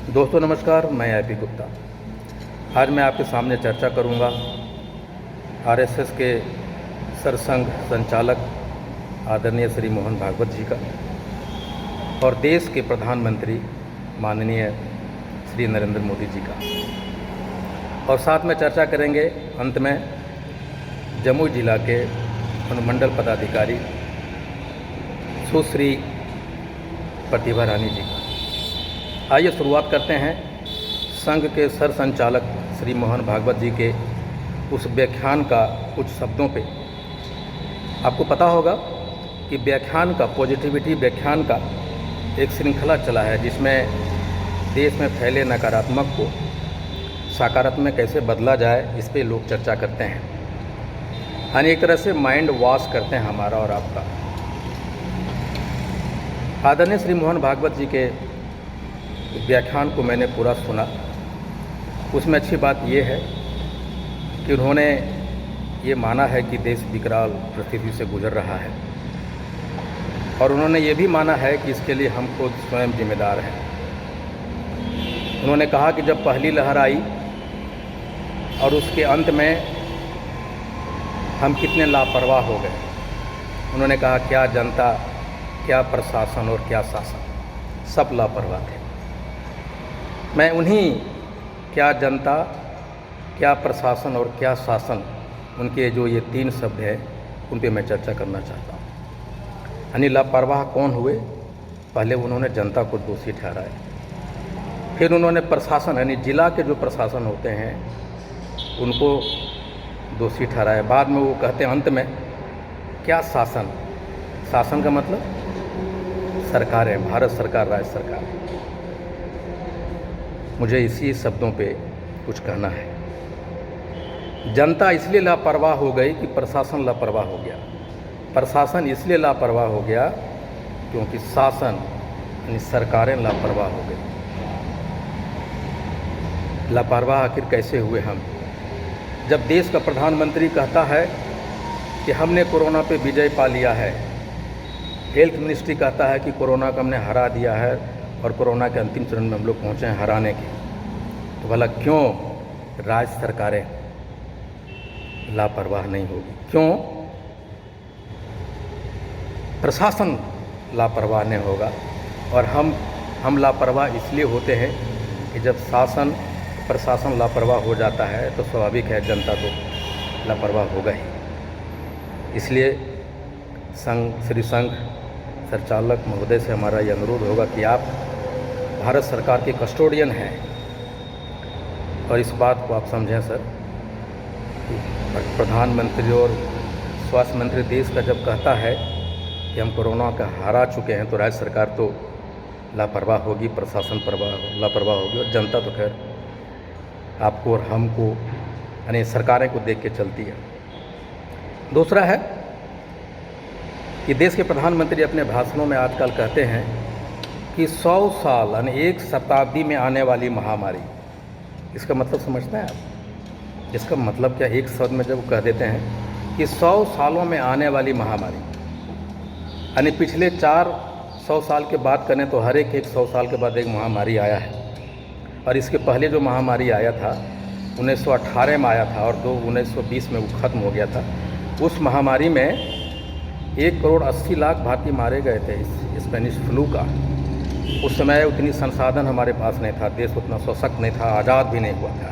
दोस्तों नमस्कार, मैं IP गुप्ता। आज मैं आपके सामने चर्चा करूंगा RSS के सरसंघ संचालक आदरणीय श्री मोहन भागवत जी का और देश के प्रधानमंत्री माननीय श्री नरेंद्र मोदी जी का, और साथ में चर्चा करेंगे अंत में जमुई जिला के अनुमंडल पदाधिकारी सुश्री प्रतिभा रानी जी का। आइए शुरुआत करते हैं संघ के सर संचालक श्री मोहन भागवत जी के उस व्याख्यान का कुछ शब्दों पे। आपको पता होगा कि व्याख्यान का पॉजिटिविटी व्याख्यान का एक श्रृंखला चला है जिसमें देश में फैले नकारात्मक को सकारात्मक कैसे बदला जाए, इस पे लोग चर्चा करते हैं। यानी एक तरह से माइंड वॉश करते हैं हमारा और आपका। आदरणीय श्री मोहन भागवत जी के व्याख्यान को मैंने पूरा सुना। उसमें अच्छी बात यह है कि उन्होंने ये माना है कि देश विकराल परिस्थिति से गुजर रहा है, और उन्होंने ये भी माना है कि इसके लिए हम खुद स्वयं जिम्मेदार हैं। उन्होंने कहा कि जब पहली लहर आई और उसके अंत में हम कितने लापरवाह हो गए। उन्होंने कहा क्या जनता, क्या प्रशासन और क्या शासन, सब लापरवाह थे। मैं उन्हीं क्या जनता, क्या प्रशासन और क्या शासन, उनके जो ये तीन शब्द हैं उन पे मैं चर्चा करना चाहता हूँ। यानी लापरवाह कौन हुए? पहले उन्होंने जनता को दोषी ठहराया, फिर उन्होंने प्रशासन यानी जिला के जो प्रशासन होते हैं उनको दोषी ठहराया। बाद में वो कहते हैं अंत में क्या शासन, शासन का मतलब सरकार है, भारत सरकार, राज्य सरकार। मुझे इसी शब्दों पे कुछ कहना है। जनता इसलिए लापरवाह हो गई कि प्रशासन लापरवाह हो गया। प्रशासन इसलिए लापरवाह हो गया क्योंकि शासन यानी सरकारें लापरवाह हो गई। लापरवाह आखिर कैसे हुए हम? जब देश का प्रधानमंत्री कहता है कि हमने कोरोना पे विजय पा लिया है, हेल्थ मिनिस्ट्री कहता है कि कोरोना को हमने हरा दिया है और कोरोना के अंतिम चरण में हम लोग पहुँचे हैं हराने के, तो भला क्यों राज्य सरकारें लापरवाह नहीं होगी? क्यों प्रशासन लापरवाह नहीं होगा? और हम लापरवाह इसलिए होते हैं कि जब शासन प्रशासन लापरवाह हो जाता है तो स्वाभाविक है जनता तो लापरवाह होगा ही। इसलिए श्री संघ संचालक महोदय से हमारा ये अनुरोध होगा कि आप भारत सरकार के कस्टोडियन हैं और इस बात को आप समझें सर। प्रधानमंत्री और स्वास्थ्य मंत्री देश का जब कहता है कि हम कोरोना का हरा चुके हैं तो राज्य सरकार तो लापरवाह होगी, प्रशासन लापरवाह होगी, और जनता तो खैर आपको और हमको यानी सरकारें को देख के चलती है। दूसरा है कि देश के प्रधानमंत्री अपने भाषणों में आजकल कहते हैं कि 100 साल यानी एक शताब्दी में आने वाली महामारी। इसका मतलब समझते हैं आप? इसका मतलब क्या? एक शब्द में जब कह देते हैं कि 100 सालों में आने वाली महामारी, यानी पिछले 400 साल के बात करें तो हर एक 100 साल के बाद एक महामारी आया है। और इसके पहले जो महामारी आया था 1918 में आया था और 1920 में वो ख़त्म हो गया था। उस महामारी में 1,80,00,000 भारतीय मारे गए थे इस स्पेनिश फ्लू का। उस समय उतनी संसाधन हमारे पास नहीं था, देश उतना सशक्त नहीं था, आज़ाद भी नहीं हुआ था।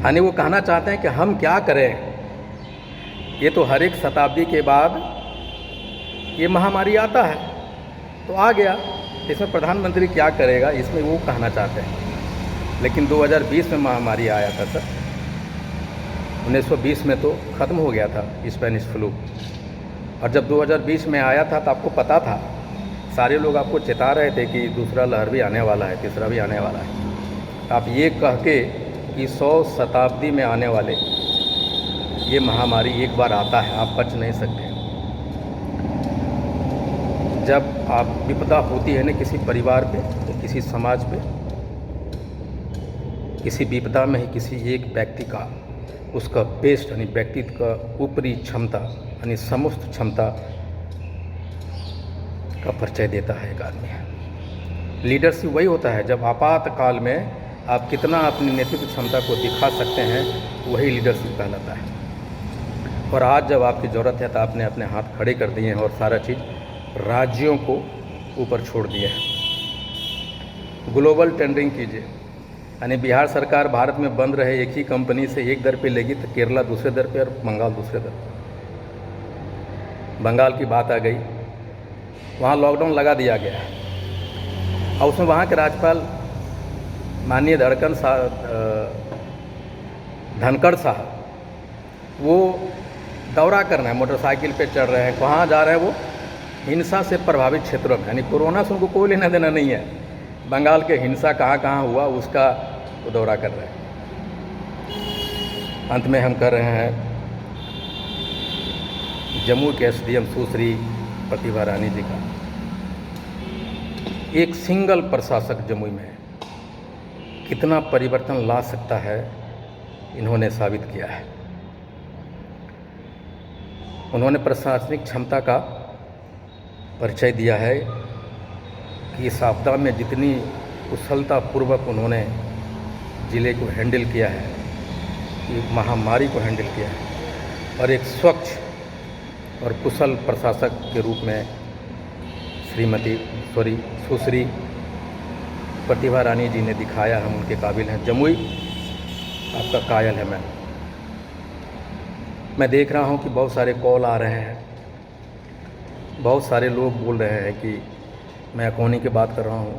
यानी वो कहना चाहते हैं कि हम क्या करें, ये तो हर एक शताब्दी के बाद ये महामारी आता है तो आ गया, इसमें प्रधानमंत्री क्या करेगा, इसमें वो कहना चाहते हैं। लेकिन 2020 में महामारी आया था सर। 1920 में तो ख़त्म हो गया था स्पेनिश फ्लू, और जब 2020 में आया था तो आपको पता था, सारे लोग आपको चेता रहे थे कि दूसरा लहर भी आने वाला है, तीसरा भी आने वाला है। आप ये कह के कि 100 शताब्दी में आने वाले ये महामारी एक बार आता है, आप बच नहीं सकते। जब आप विपदा होती है ना किसी परिवार पे, तो किसी समाज पे, किसी विपदा में ही किसी एक व्यक्ति का उसका बेस्ट यानी व्यक्तित्व का ऊपरी क्षमता यानी समस्त क्षमता का परिचय देता है एक आदमी। लीडरशिप वही होता है जब आपातकाल में आप कितना अपनी नेतृत्व क्षमता को दिखा सकते हैं, वही लीडरशिप कहलाता है। और आज जब आपकी ज़रूरत है तो आपने अपने हाथ खड़े कर दिए हैं और सारा चीज़ राज्यों को ऊपर छोड़ दिया है। ग्लोबल टेंडरिंग कीजिए, यानी बिहार सरकार भारत में बंद रहे एक ही कंपनी से एक दर पे लेगी तो केरला दूसरे दर पे और बंगाल दूसरे दर पे। बंगाल की बात आ गई, वहाँ लॉकडाउन लगा दिया गया है और उसमें वहाँ के राज्यपाल माननीय धनखड़ साहब वो दौरा कर रहे हैं, मोटरसाइकिल पे चढ़ रहे हैं। कहाँ जा रहे हैं वो? हिंसा से प्रभावित क्षेत्रों में, यानी कोरोना से उनको कोई लेना देना नहीं है। बंगाल के हिंसा कहाँ कहाँ हुआ उसका वो दौरा कर रहे हैं। अंत में हम कर रहे हैं जम्मू के एसडीएम सुश्री प्रतिभा रानी जी का, एक सिंगल प्रशासक जमुई में कितना परिवर्तन ला सकता है इन्होंने साबित किया है। उन्होंने प्रशासनिक क्षमता का परिचय दिया है कि इस आपदा में जितनी कुशलतापूर्वक उन्होंने ज़िले को हैंडल किया है, एक महामारी को हैंडल किया है, और एक स्वच्छ और कुशल प्रशासक के रूप में सुश्री प्रतिभा रानी जी ने दिखाया, हम उनके काबिल हैं। जमुई आपका कायल है। मैं देख रहा हूं कि बहुत सारे कॉल आ रहे हैं, बहुत सारे लोग बोल रहे हैं कि मैं अकोनी की बात कर रहा हूं,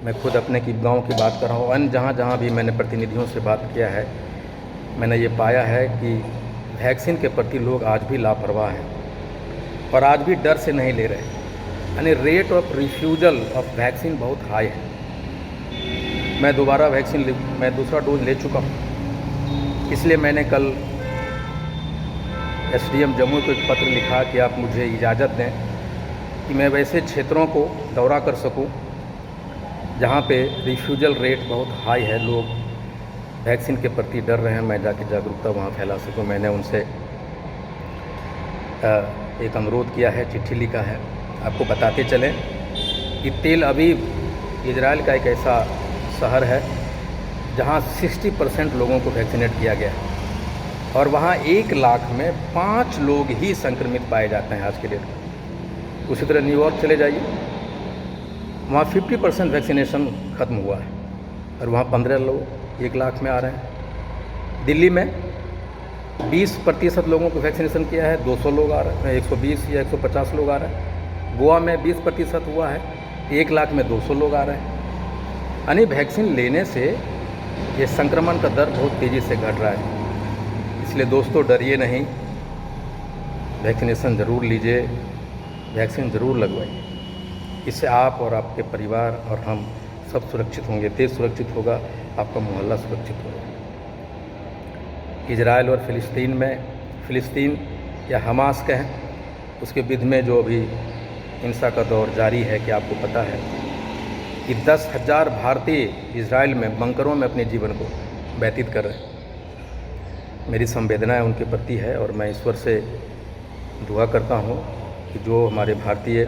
मैं खुद अपने की गांव की बात कर रहा हूं। अन्य जहां भी मैंने प्रतिनिधियों से बात किया है, मैंने ये पाया है कि वैक्सीन के प्रति लोग आज भी लापरवाह हैं और आज भी डर से नहीं ले रहे, यानी rate of refusal of vaccine बहुत हाई है। मैं दूसरा डोज ले चुका हूँ, इसलिए मैंने कल एसडीएम जम्मू को एक पत्र लिखा कि आप मुझे इजाज़त दें कि मैं वैसे क्षेत्रों को दौरा कर सकूं जहां पे रिफ्यूजल रेट बहुत हाई है, लोग वैक्सीन के प्रति डर रहे हैं, मैं जाके जागरूकता वहां फैला सकूं। मैंने उनसे एक अनुरोध किया है, चिट्ठी लिखा है। आपको बताते चलें कि तेल अवीव इजराइल का एक ऐसा शहर है जहां 60% लोगों को वैक्सीनेट किया गया है और वहाँ 1 लाख में 5 लोग ही संक्रमित पाए जाते हैं आज के डेट में। उसी तरह न्यूयॉर्क चले जाइए, वहाँ 50% वैक्सीनेशन ख़त्म हुआ है और वहाँ 15 लोग 1 लाख में आ रहे हैं। दिल्ली में 20% लोगों को वैक्सीनेशन किया है, 200 लोग आ रहे हैं, 120 या 150 लोग आ रहे हैं। गोवा में 20% हुआ है, 1 लाख में 200 लोग आ रहे हैं। यानी वैक्सीन लेने से ये संक्रमण का दर बहुत तेज़ी से घट रहा है। इसलिए दोस्तों डरिए नहीं, वैक्सीनेशन ज़रूर लीजिए, वैक्सीन ज़रूर लगवाइए। इससे आप और आपके परिवार और हम सब सुरक्षित होंगे, देश सुरक्षित होगा, आपका मोहल्ला सुरक्षित होगा। इजराइल और फ़िलिस्तीन या हमास कहें, उसके विरुद्ध में जो अभी हिंसा का दौर जारी है, कि आपको पता है कि 10,000 भारतीय इजराइल में बंकरों में अपने जीवन को व्यतीत कर रहे हैं। मेरी संवेदनाएं उनके प्रति है और मैं ईश्वर से दुआ करता हूं कि जो हमारे भारतीय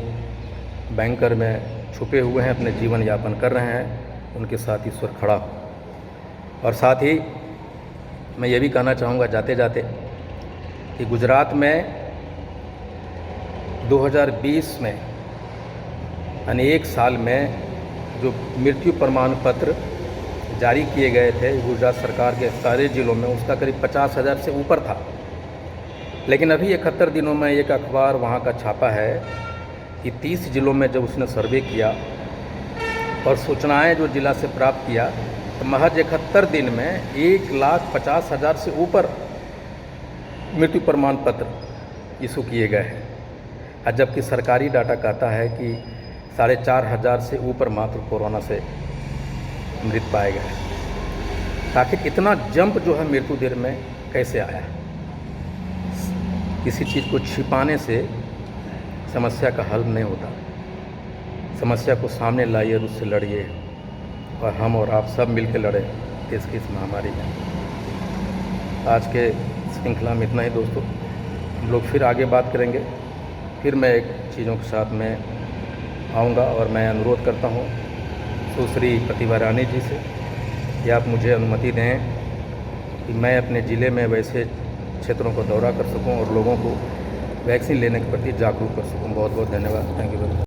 बैंकर में छुपे हुए हैं, अपने जीवन यापन कर रहे हैं, उनके साथ ईश्वर खड़ा हो। और साथ ही मैं ये भी कहना चाहूँगा जाते जाते कि गुजरात में 2020 में यानी 1 साल में जो मृत्यु प्रमाण पत्र जारी किए गए थे गुजरात सरकार के सारे ज़िलों में, उसका करीब 50,000 से ऊपर था। लेकिन अभी 71 दिनों में एक अखबार वहाँ का छापा है कि 30 ज़िलों में जब उसने सर्वे किया और सूचनाएं जो ज़िला से प्राप्त किया, तो महज 71 दिन में 1,50,000 से ऊपर मृत्यु प्रमाण पत्र इशू किए गए हैं। और जबकि सरकारी डाटा कहता है कि 4,500 से ऊपर मात्र कोरोना से मृत पाए गए। आखिर इतना जंप जो है मृत्यु दर में कैसे आया? किसी चीज़ को छिपाने से समस्या का हल नहीं होता। समस्या को सामने लाइए और उससे लड़िए, और हम और आप सब मिलकर लड़ें देश की इस महामारी में। आज के श्रृंखला में इतना ही दोस्तों, हम लोग फिर आगे बात करेंगे। फिर मैं एक चीज़ों के साथ में आऊँगा और मैं अनुरोध करता हूँ सुश्री प्रतिभा रानी जी से कि आप मुझे अनुमति दें कि मैं अपने ज़िले में वैसे क्षेत्रों का दौरा कर सकूं और लोगों को वैक्सीन लेने के प्रति जागरूक कर सकूं। बहुत बहुत धन्यवाद। Thank you very much.